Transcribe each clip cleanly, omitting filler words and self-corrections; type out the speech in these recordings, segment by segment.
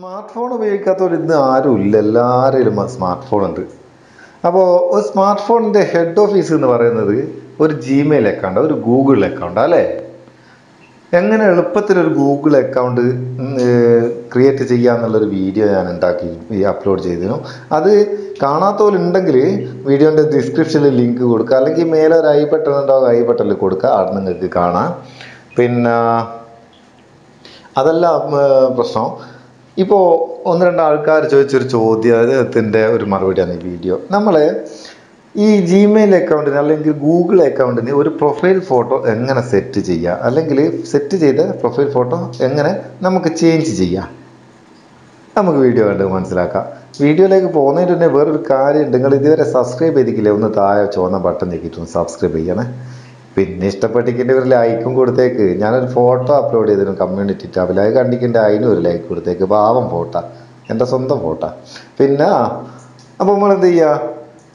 Smart phone ഉപയോഗിക്കാത്തവർ ഇന്ന് ആരും ഇല്ല, എല്ലാവരും സ്മാർട്ട് ഫോൺ ഉണ്ട്. അപ്പോൾ ഒരു സ്മാർട്ട് ഫോണിൻ്റെ ഹെഡ് ഓഫീസ് എന്ന് പറയുന്നത് ഒരു ജിമെയിൽ അക്കൗണ്ട്, ഒരു ഗൂഗിൾ അക്കൗണ്ട് അല്ലേ. എങ്ങനെ എളുപ്പത്തിലൊരു ഗൂഗിൾ അക്കൗണ്ട് ക്രിയേറ്റ് ചെയ്യുക എന്നുള്ളൊരു വീഡിയോ ഞാൻ അപ്ലോഡ് ചെയ്തിരുന്നു. അത് കാണാത്തവരുണ്ടെങ്കിൽ വീഡിയോൻ്റെ ഡിസ്ക്രിപ്ഷനിൽ ലിങ്ക് കൊടുക്കുക, അല്ലെങ്കിൽ മേലെ ഒരു ഐ ബട്ടൺ ഉണ്ടാവും, ഐ ബട്ടണിൽ കൊടുക്കുക, അവിടെ നിങ്ങൾക്ക് കാണാം. പിന്നെ അതല്ല പ്രശ്നം. ഇപ്പോൾ ഒന്ന് രണ്ട് ആൾക്കാർ ചോദിച്ചൊരു ചോദ്യത്തിൻ്റെ ഒരു മറുപടിയാണ് ഈ വീഡിയോ. നമ്മൾ ഈ ജിമെയിൽ അക്കൗണ്ടിന് അല്ലെങ്കിൽ ഗൂഗിൾ അക്കൗണ്ടിന് ഒരു പ്രൊഫൈൽ ഫോട്ടോ എങ്ങനെ സെറ്റ് ചെയ്യുക, അല്ലെങ്കിൽ സെറ്റ് ചെയ്ത പ്രൊഫൈൽ ഫോട്ടോ എങ്ങനെ നമുക്ക് ചേഞ്ച് ചെയ്യാം, നമുക്ക് വീഡിയോ കണ്ട് മനസ്സിലാക്കാം. വീഡിയോയിലേക്ക് പോകുന്നതിന് തന്നെ വേറൊരു കാര്യമുണ്ട്. നിങ്ങൾ ഇതുവരെ സബ്സ്ക്രൈബ് ചെയ്തിട്ടില്ലേ, ഒന്ന് താഴെ ചുവന്ന ബട്ടൺ ഞെക്കിയിട്ടൊന്ന് സബ്സ്ക്രൈബ് ചെയ്യണേ. പിന്നെ ഇഷ്ടപ്പെട്ടിട്ട് ഒരു ലൈക്കും കൊടുത്തേക്ക്. ഞാനൊരു ഫോട്ടോ അപ്ലോഡ് ചെയ്തിരുന്നു കമ്മ്യൂണിറ്റി ടാബിൽ, അത് കണ്ടിട്ട് അതിനും ഒരു ലൈക്ക് കൊടുത്തേക്ക്. പാവം ഫോട്ടോ, എൻ്റെ സ്വന്തം ഫോട്ടോ. പിന്നെ അപ്പോൾ നമ്മൾ എന്ത് ചെയ്യുക,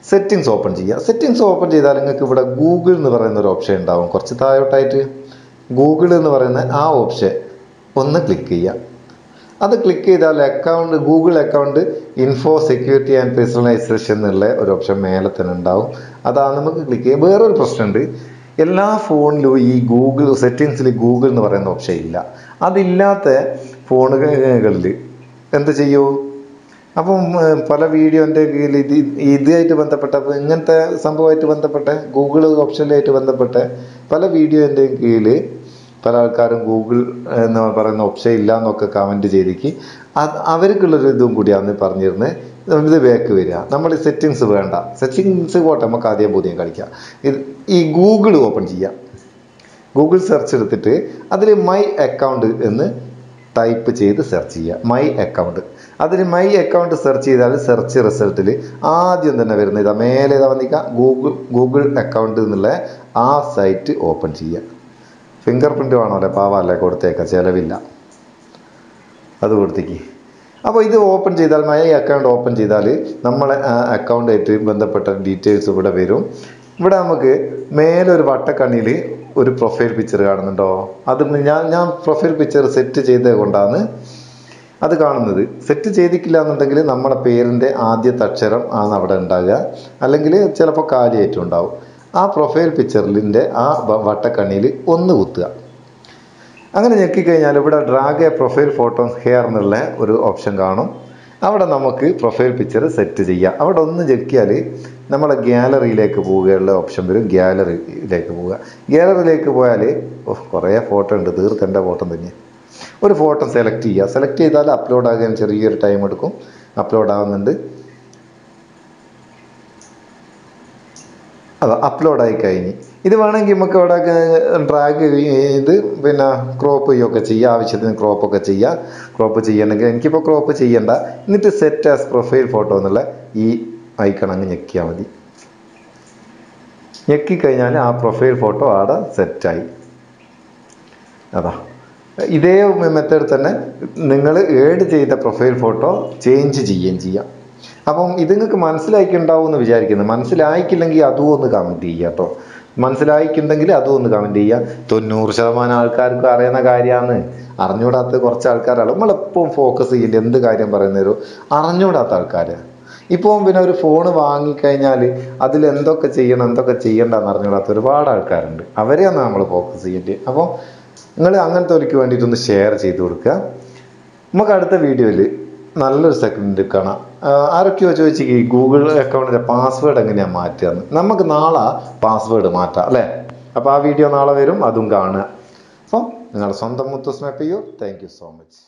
സെറ്റിങ്സ് ഓപ്പൺ ചെയ്യുക. സെറ്റിങ്സ് ഓപ്പൺ ചെയ്താൽ നിങ്ങൾക്ക് ഇവിടെ ഗൂഗിൾ എന്ന് പറയുന്ന ഒരു ഓപ്ഷൻ ഉണ്ടാവും, കുറച്ച് താഴോട്ടായിട്ട്. ഗൂഗിൾ എന്ന് പറയുന്ന ആ ഓപ്ഷൻ ഒന്ന് ക്ലിക്ക് ചെയ്യുക. അത് ക്ലിക്ക് ചെയ്താൽ account, Google account info security and personalisation എന്നുള്ള ഒരു ഓപ്ഷൻ മേലെ തന്നെ ഉണ്ടാവും. അതാണ് നമുക്ക് ക്ലിക്ക് ചെയ്യുക. വേറൊരു പ്രശ്നമുണ്ട്, എല്ലാ ഫോണിലും ഈ ഗൂഗിൾ സെറ്റിങ്സിൽ ഗൂഗിൾ എന്ന് പറയുന്ന ഓപ്ഷൻ ഇല്ല. അതില്ലാത്ത ഫോണുകളിൽ എന്ത് ചെയ്യൂ, അപ്പം പല വീഡിയോൻ്റെ കീഴിൽ ഇതുമായിട്ട് ബന്ധപ്പെട്ട, ഇങ്ങനത്തെ സംഭവമായിട്ട് ബന്ധപ്പെട്ട ഗൂഗിൾ ഓപ്ഷനിലായിട്ട് ബന്ധപ്പെട്ട പല വീഡിയോൻ്റെ കീഴിൽ പല ആൾക്കാരും ഗൂഗിൾ എന്ന് പറയുന്ന ഓപ്ഷൻ ഇല്ല എന്നൊക്കെ കമൻറ്റ് ചെയ്തിക്ക്. അവർക്കുള്ളൊരു ഇതും കൂടിയാണ് പറഞ്ഞിരുന്നത്. ഇത് ബാക്ക് വരിക, നമ്മൾ സെറ്റിങ്സ് വേണ്ട, സെറ്റിങ്സ് പോട്ടെ, നമുക്ക് ആദ്യം പുതിയം കളിക്കാം. ഈ ഗൂഗിൾ ഓപ്പൺ ചെയ്യാം. ഗൂഗിൾ സെർച്ച് എടുത്തിട്ട് അതിൽ മൈ അക്കൗണ്ട് എന്ന് ടൈപ്പ് ചെയ്ത് സെർച്ച് ചെയ്യുക. മൈ അക്കൗണ്ട്, അതിൽ മൈ അക്കൗണ്ട് സെർച്ച് ചെയ്താൽ സെർച്ച് റിസൾട്ടിൽ ആദ്യം തന്നെ വരുന്നത് ഇതാ, മേലെ ഇതാ വന്നിക്കുക, ഗൂഗിൾ അക്കൗണ്ട് എന്നുള്ള ആ സൈറ്റ് ഓപ്പൺ ചെയ്യുക. ഫിംഗർ പ്രിൻ്റ് വേണമല്ലേ, പാവല്ലേ, കൊടുത്തേക്കാം, ചിലവില്ല, അത് കൊടുത്തേക്ക്. അപ്പോൾ ഇത് ഓപ്പൺ ചെയ്താൽ, മൈ അക്കൗണ്ട് ഓപ്പൺ ചെയ്താൽ നമ്മളെ അക്കൗണ്ടായിട്ട് ബന്ധപ്പെട്ട ഡീറ്റെയിൽസ് ഇവിടെ വരും. ഇവിടെ നമുക്ക് മേലൊരു വട്ടക്കണ്ണിയിൽ ഒരു പ്രൊഫൈൽ പിക്ചർ കാണുന്നുണ്ടോ? അത് ഞാൻ പ്രൊഫൈൽ പിക്ചർ സെറ്റ് ചെയ്തത് കൊണ്ടാണ് അത് കാണുന്നത്. സെറ്റ് ചെയ്തിട്ടില്ല എന്നുണ്ടെങ്കിൽ നമ്മളെ പേരിൻ്റെ ആദ്യത്തെ അക്ഷരം ആണ് അവിടെ ഉണ്ടാകുക, അല്ലെങ്കിൽ ചിലപ്പോൾ കാലിയായിട്ടും ഉണ്ടാവും. ആ പ്രൊഫൈൽ പിക്ചറിൻ്റെ ആ വട്ടക്കണ്ണിയിൽ ഒന്ന് കുത്തുക. അങ്ങനെ ഞെക്കിക്കഴിഞ്ഞാൽ ഇവിടെ drag A profile photo hair എന്നുള്ള ഒരു ഓപ്ഷൻ കാണും. അവിടെ നമുക്ക് പ്രൊഫൈൽ പിക്ചർ സെറ്റ് ചെയ്യാം. അവിടെ ഒന്ന് ഞെക്കിയാൽ നമ്മളെ ഗ്യാലറിയിലേക്ക് പോവുകയുള്ള ഓപ്ഷൻ വരും. ഗ്യാലറിയിലേക്ക് പോവുക. ഗ്യാലറിയിലേക്ക് പോയാൽ കുറേ ഫോട്ടോ ഉണ്ട്, തീർത്തേണ്ട ഫോട്ടോ തന്നെ. ഒരു ഫോട്ടോ സെലക്ട് ചെയ്യുക. സെലക്ട് ചെയ്താൽ അപ്ലോഡ് ആകാൻ ചെറിയൊരു ടൈം എടുക്കും. അപ്ലോഡ് ആവുന്നുണ്ട്. അതാ അപ്ലോഡായി കഴിഞ്ഞ്. ഇത് വേണമെങ്കിൽ നമുക്ക് അവിടെ ഡ്രാഗ് ചെയ്ത് പിന്നെ ക്രോപ്പ് ചെയ്യുകയൊക്കെ ചെയ്യുക, ആവശ്യത്തിന് ക്രോപ്പൊക്കെ ചെയ്യുക. ക്രോപ്പ് ചെയ്യണമെങ്കിൽ എനിക്കിപ്പോൾ ക്രോപ്പ് ചെയ്യണ്ട. എന്നിട്ട് സെറ്റ് ആസ് പ്രൊഫൈൽ ഫോട്ടോ എന്നുള്ള ഈ ഐക്കൺ അങ്ങ് ഞെക്കിയാൽ മതി. ഞെക്കിക്കഴിഞ്ഞാൽ ആ പ്രൊഫൈൽ ഫോട്ടോ അവിടെ സെറ്റായി. അതാ ഇതേ മെത്തേഡ് തന്നെ നിങ്ങൾ ഏഡ് ചെയ്ത പ്രൊഫൈൽ ഫോട്ടോ ചേഞ്ച് ചെയ്യുകയും ചെയ്യാം. അപ്പം ഇത് നിങ്ങൾക്ക് മനസ്സിലാക്കിയിട്ടുണ്ടാവും എന്ന് വിചാരിക്കുന്നു. മനസ്സിലായിക്കില്ലെങ്കിൽ അതും ഒന്ന് കമൻറ്റ് ചെയ്യുക കേട്ടോ. മനസ്സിലായിക്കുണ്ടെങ്കിൽ അതും ഒന്ന് കമൻറ്റ് ചെയ്യുക. 90% ആൾക്കാർക്കും അറിയുന്ന കാര്യമാണ്. അറിഞ്ഞുകൂടാത്ത കുറച്ച് ആൾക്കാരാണ് നമ്മളെപ്പോഴും ഫോക്കസ് ചെയ്യേണ്ടത്. എന്ത് കാര്യം പറയുന്നവരും അറിഞ്ഞുകൂടാത്ത ആൾക്കാർ. ഇപ്പോൾ പിന്നെ ഒരു ഫോൺ വാങ്ങിക്കഴിഞ്ഞാൽ അതിൽ എന്തൊക്കെ ചെയ്യണം എന്തൊക്കെ ചെയ്യണ്ടെന്ന് അറിഞ്ഞുകൂടാത്ത ഒരുപാട് ആൾക്കാരുണ്ട്. അവരെയാണ് നമ്മൾ ഫോക്കസ് ചെയ്യേണ്ടത്. അപ്പോൾ നിങ്ങൾ അങ്ങനത്തെ ഒരിക്കൽ വേണ്ടിയിട്ടൊന്ന് ഷെയർ ചെയ്ത് കൊടുക്കുക. നമുക്ക് അടുത്ത വീഡിയോയിൽ നല്ലൊരു സെക്കൻഡ് കാണാം. ആരൊക്കെയോ ചോദിച്ചു ഗൂഗിൾ അക്കൗണ്ടിൻ്റെ പാസ്വേഡ് എങ്ങനെയാണ് മാറ്റുകയെന്ന്. നമുക്ക് നാളെ പാസ്വേഡ് മാറ്റാം അല്ലേ. അപ്പോൾ ആ വീഡിയോ നാളെ വരും, അതും കാണുക. അപ്പോൾ നിങ്ങളുടെ സ്വന്തം മുത്തുസ്മ പയ്യൂർ. Thank you so much.